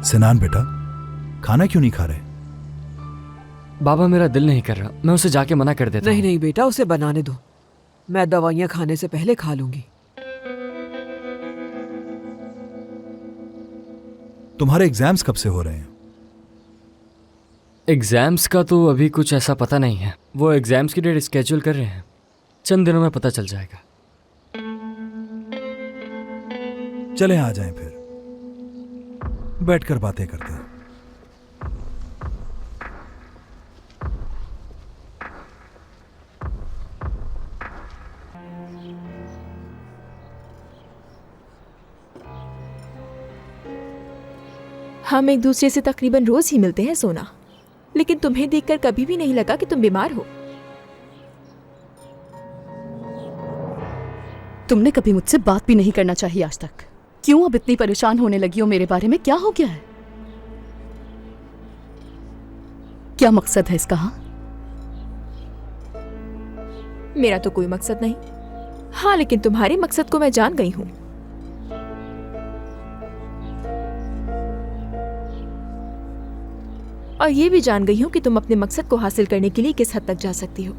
सिनान बेटा, खाना क्यों नहीं खा रहे? बाबा मेरा दिल नहीं कर रहा, मैं उसे जाके मना कर देता नहीं हूँ। नहीं बेटा, उसे बनाने दो, मैं दवाइयाँ खाने से पहले खा लूंगी। तुम्हारे एग्जाम्स कब से हो रहे हैं? एग्जाम्स का तो अभी कुछ ऐसा पता नहीं है, वो एग्जाम्स की डेट स्केड्यूल कर रहे हैं, चंद दिनों में पता चल जाएगा। चले आ जाएं फिर, बैठकर बातें करते हैं। हम एक दूसरे से तकरीबन रोज ही मिलते हैं सोना, लेकिन तुम्हें देखकर कभी भी नहीं लगा कि तुम बीमार हो। तुमने कभी मुझसे बात भी नहीं करना चाहिए आज तक। क्यों अब इतनी परेशान होने लगी हो मेरे बारे में? क्या हो गया है? क्या मकसद है इसका? हाँ, मेरा तो कोई मकसद नहीं। हाँ, लेकिन तुम्हारे मकसद को मैं जान गई हूँ। और ये भी जान गई हूँ कि तुम अपने मकसद को हासिल करने के लिए किस हद तक जा सकती हो।